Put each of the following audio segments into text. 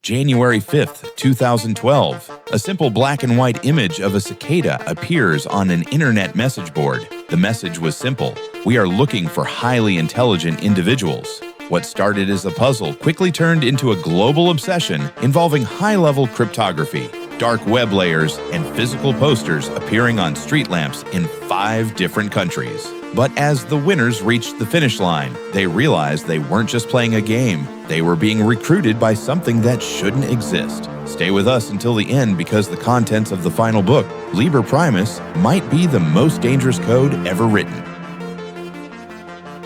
January 5th, 2012. A simple black and white image of a cicada appears on an internet message board. The message was simple: "We are looking for highly intelligent individuals." What started as a puzzle quickly turned into a global obsession involving high-level cryptography, dark web layers, and physical posters appearing on street lamps in 5 different countries. But as the winners reached the finish line, they realized they weren't just playing a game. They were being recruited by something that shouldn't exist. Stay with us until the end, because the contents of the final book, Liber Primus, might be the most dangerous code ever written.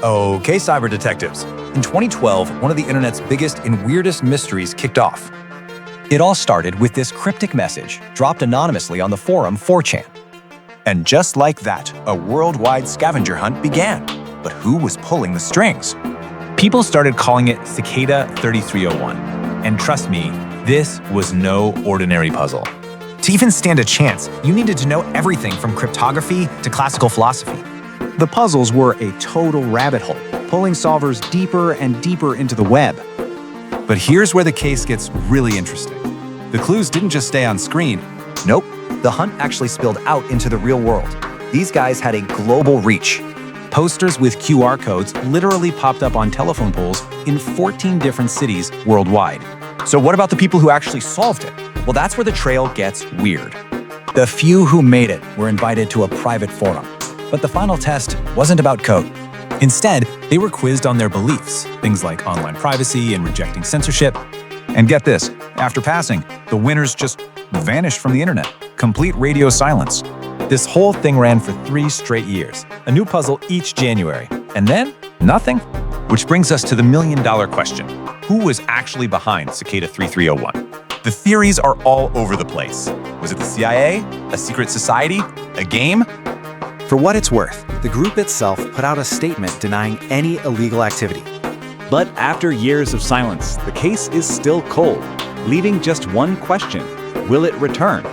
Okay, cyber detectives. In 2012, one of the internet's biggest and weirdest mysteries kicked off. It all started with this cryptic message dropped anonymously on the forum 4chan. And just like that, a worldwide scavenger hunt began. But who was pulling the strings? People started calling it Cicada 3301. And trust me, this was no ordinary puzzle. To even stand a chance, you needed to know everything from cryptography to classical philosophy. The puzzles were a total rabbit hole, pulling solvers deeper and deeper into the web. But here's where the case gets really interesting. The clues didn't just stay on screen. Nope, the hunt actually spilled out into the real world. These guys had a global reach. Posters with QR codes literally popped up on telephone poles in 14 different cities worldwide. So what about the people who actually solved it? Well, that's where the trail gets weird. The few who made it were invited to a private forum. But the final test wasn't about code. Instead, they were quizzed on their beliefs, things like online privacy and rejecting censorship. And get this, after passing, the winners just vanished from the internet. Complete radio silence. This whole thing ran for 3 straight years, a new puzzle each January. And then, nothing. Which brings us to the million-dollar question. Who was actually behind Cicada 3301? The theories are all over the place. Was it the CIA? A secret society? A game? For what it's worth, the group itself put out a statement denying any illegal activity. But after years of silence, the case is still cold, leaving just one question: will it return?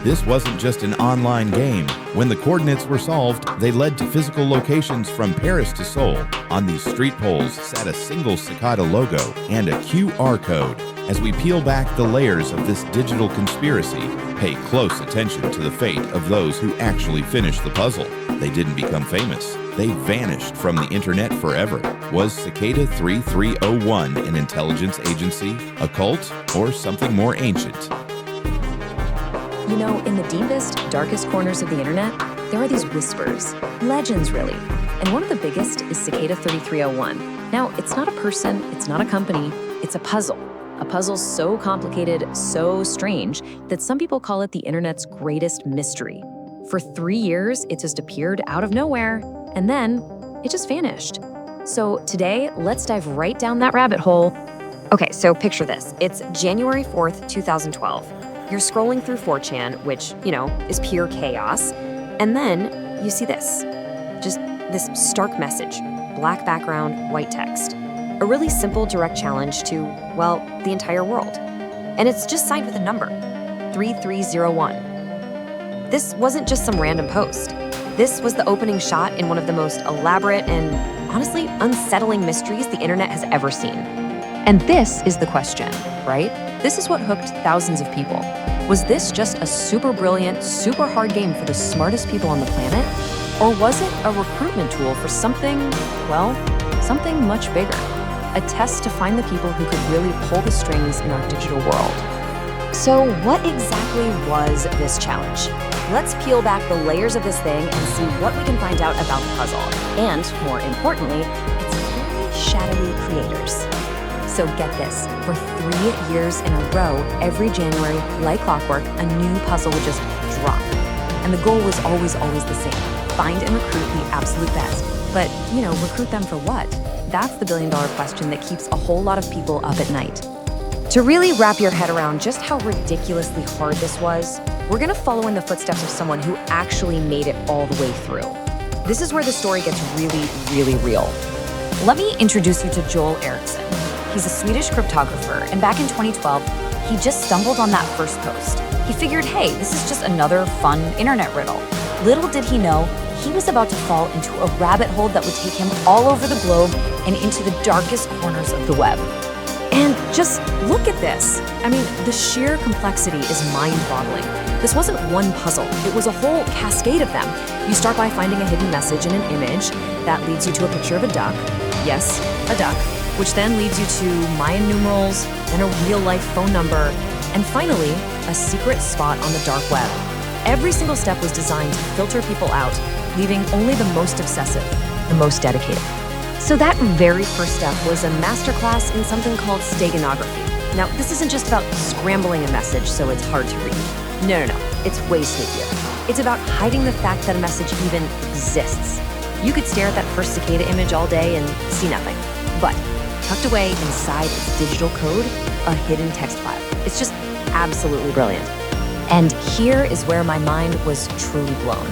This wasn't just an online game. When the coordinates were solved, they led to physical locations from Paris to Seoul. On these street poles sat a single Cicada logo and a QR code. As we peel back the layers of this digital conspiracy, pay close attention to the fate of those who actually finished the puzzle. They didn't become famous. They vanished from the internet forever. Was Cicada 3301 an intelligence agency, a cult, or something more ancient? You know, in the deepest, darkest corners of the internet, there are these whispers, legends really. And one of the biggest is Cicada 3301. Now, it's not a person, it's not a company, it's a puzzle. A puzzle so complicated, so strange, that some people call it the internet's greatest mystery. For 3 years, it just appeared out of nowhere, and then it just vanished. So today, let's dive right down that rabbit hole. Okay, so picture this. It's January 4th, 2012. You're scrolling through 4chan, which, you know, is pure chaos. And then you see this. Just this stark message. Black background, white text. A really simple, direct challenge to, well, the entire world. And it's just signed with a number, 3301. This wasn't just some random post. This was the opening shot in one of the most elaborate and, honestly, unsettling mysteries the internet has ever seen. And this is the question, right? This is what hooked thousands of people. Was this just a super brilliant, super hard game for the smartest people on the planet? Or was it a recruitment tool for something, well, something much bigger? A test to find the people who could really pull the strings in our digital world. So what exactly was this challenge? Let's peel back the layers of this thing and see what we can find out about the puzzle. And, more importantly, its very shadowy creators. So get this, for 3 years in a row, every January, like clockwork, a new puzzle would just drop. And the goal was always the same. Find and recruit the absolute best. But, you know, recruit them for what? That's the billion-dollar question that keeps a whole lot of people up at night. To really wrap your head around just how ridiculously hard this was, we're gonna follow in the footsteps of someone who actually made it all the way through. This is where the story gets really, really real. Let me introduce you to Joel Eriksson. He's a Swedish cryptographer, and back in 2012, he just stumbled on that first post. He figured, hey, this is just another fun internet riddle. Little did he know, he was about to fall into a rabbit hole that would take him all over the globe and into the darkest corners of the web. And just look at this. I mean, the sheer complexity is mind-boggling. This wasn't one puzzle, it was a whole cascade of them. You start by finding a hidden message in an image that leads you to a picture of a duck. Yes, a duck. Which then leads you to Mayan numerals, then a real-life phone number, and finally, a secret spot on the dark web. Every single step was designed to filter people out, leaving only the most obsessive, the most dedicated. So that very first step was a masterclass in something called steganography. Now, this isn't just about scrambling a message so it's hard to read. No, it's way sneakier. It's about hiding the fact that a message even exists. You could stare at that first cicada image all day and see nothing. But tucked away inside its digital code, a hidden text file. It's just absolutely brilliant. And here is where my mind was truly blown.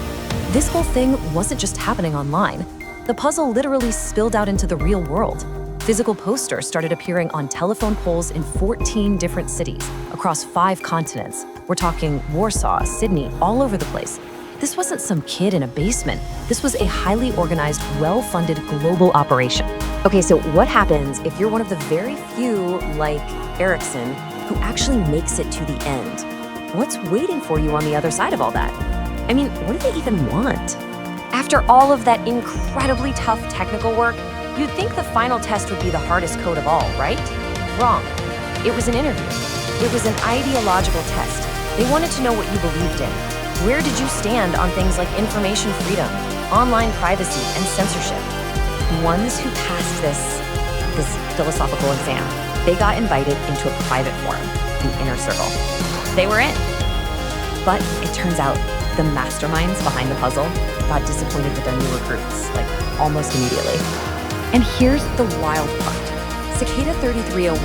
This whole thing wasn't just happening online. The puzzle literally spilled out into the real world. Physical posters started appearing on telephone poles in 14 different cities across 5 continents. We're talking Warsaw, Sydney, all over the place. This wasn't some kid in a basement. This was a highly organized, well-funded global operation. Okay, so what happens if you're one of the very few, like Erickson, who actually makes it to the end? What's waiting for you on the other side of all that? I mean, what do they even want? After all of that incredibly tough technical work, you'd think the final test would be the hardest code of all, right? Wrong. It was an interview. It was an ideological test. They wanted to know what you believed in. Where did you stand on things like information freedom, online privacy, and censorship? Ones who passed this philosophical exam, they got invited into a private forum, the inner circle. They were in. But it turns out the masterminds behind the puzzle got disappointed with their new recruits, like almost immediately. And here's the wild part. Cicada 3301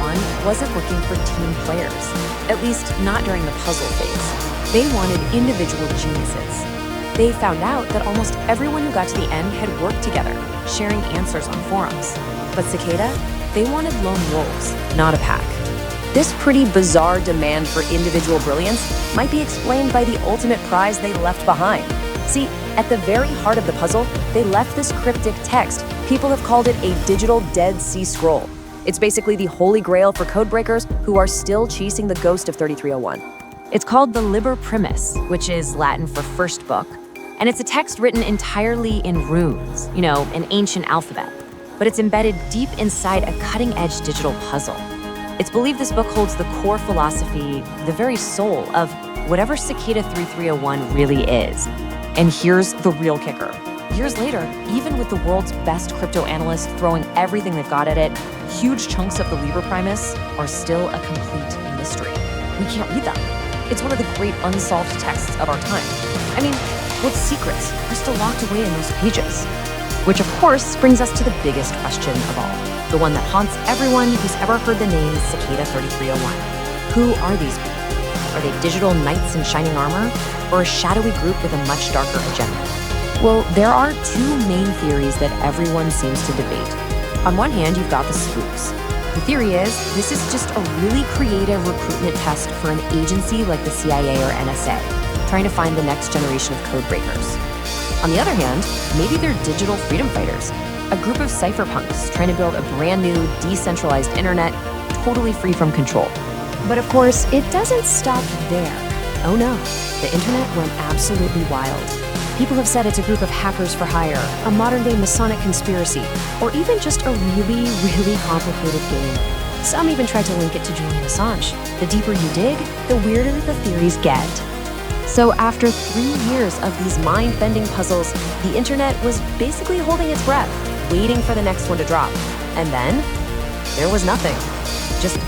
wasn't looking for team players, at least not during the puzzle phase. They wanted individual geniuses. They found out that almost everyone who got to the end had worked together, sharing answers on forums. But Cicada, they wanted lone wolves, not a pack. This pretty bizarre demand for individual brilliance might be explained by the ultimate prize they left behind. See, at the very heart of the puzzle, they left this cryptic text. People have called it a digital Dead Sea Scroll. It's basically the holy grail for codebreakers who are still chasing the ghost of 3301. It's called the Liber Primus, which is Latin for first book, and it's a text written entirely in runes, an ancient alphabet. But it's embedded deep inside a cutting-edge digital puzzle. It's believed this book holds the core philosophy, the very soul of whatever Cicada 3301 really is. And here's the real kicker. Years later, even with the world's best crypto analysts throwing everything they've got at it, huge chunks of the Liber Primus are still a complete mystery. We can't read them. It's one of the great unsolved texts of our time. I mean, what secrets are still locked away in those pages? Which of course brings us to the biggest question of all, the one that haunts everyone who's ever heard the name Cicada 3301. Who are these people? Are they digital knights in shining armor, or a shadowy group with a much darker agenda? Well, there are 2 main theories that everyone seems to debate. On one hand, you've got the spooks. The theory is this is just a really creative recruitment test for an agency like the CIA or NSA, trying to find the next generation of code breakers. On the other hand, maybe they're digital freedom fighters, a group of cypherpunks trying to build a brand new, decentralized internet, totally free from control. But of course, it doesn't stop there. Oh no, the internet went absolutely wild. People have said it's a group of hackers for hire, a modern-day Masonic conspiracy, or even just a really, really complicated game. Some even tried to link it to Julian Assange. The deeper you dig, the weirder the theories get. So after 3 years of these mind-bending puzzles, the internet was basically holding its breath, waiting for the next one to drop. And then, there was nothing. Just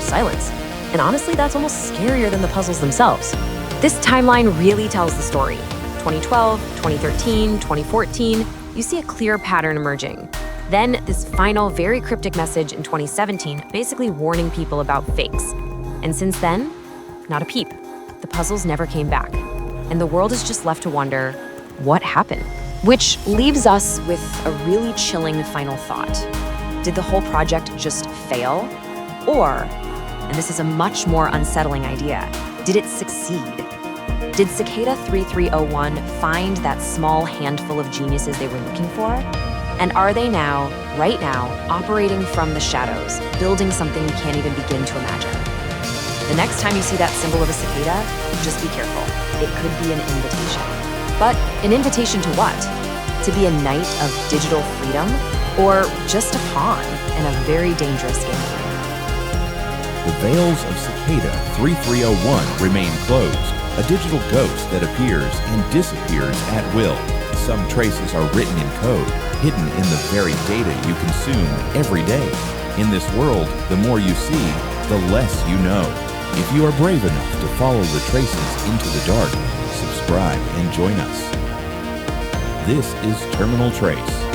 silence. And honestly, that's almost scarier than the puzzles themselves. This timeline really tells the story. 2012, 2013, 2014, you see a clear pattern emerging. Then this final, very cryptic message in 2017, basically warning people about fakes. And since then, not a peep. The puzzles never came back. And the world is just left to wonder, what happened? Which leaves us with a really chilling final thought. Did the whole project just fail? Or, and this is a much more unsettling idea, did it succeed? Did Cicada 3301 find that small handful of geniuses they were looking for? And are they now right now, operating from the shadows, building something you can't even begin to imagine. The next time you see that symbol of a cicada, just be careful. It could be an invitation. But an invitation to what? To be a knight of digital freedom? Or just a pawn in a very dangerous game? The veils of Cicada 3301 remain closed, a digital ghost that appears and disappears at will. Some traces are written in code, hidden in the very data you consume every day. In this world, the more you see, the less you know. If you are brave enough to follow the traces into the dark, subscribe and join us. This is Terminal Trace.